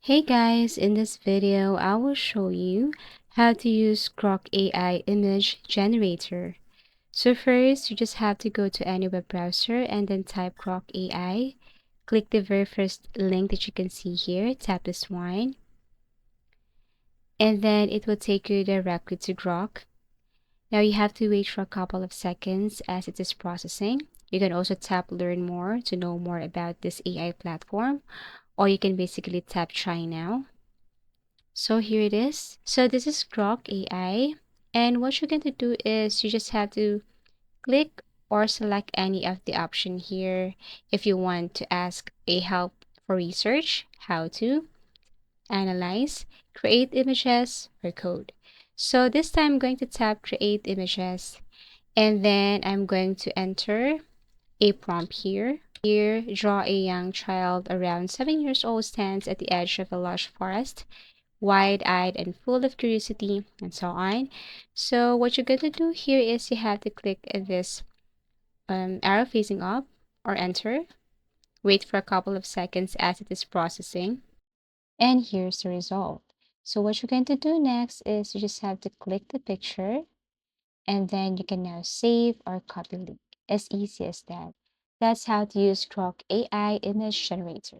Hey guys, in this video, I will show you how to use Grok AI Image Generator. So first, you just have to go to any web browser and then type Grok AI. Click the very first link that you can see here, tap this one, and then it will take you directly to Grok. Now you have to wait for a couple of seconds as it is processing. You can also tap Learn More to know more about this AI platform, or you can basically tap Try Now. So here it is. So this is Grok AI. And what you're going to do is you just have to click or select any of the option here. If you want to ask a help for research, how to analyze, create images, or code. So this time I'm going to tap create images, and then I'm going to enter a prompt here. Here, draw a young child around 7 years old stands at the edge of a lush forest, wide-eyed and full of curiosity, and so on. So what you're going to do here is you have to click this arrow facing up or enter. Wait for a couple of seconds as it is processing. And here's the result. So what you're going to do next is you just have to click the picture, and then you can now save or copy link. As easy as that. That's how to use Grok AI Image Generator.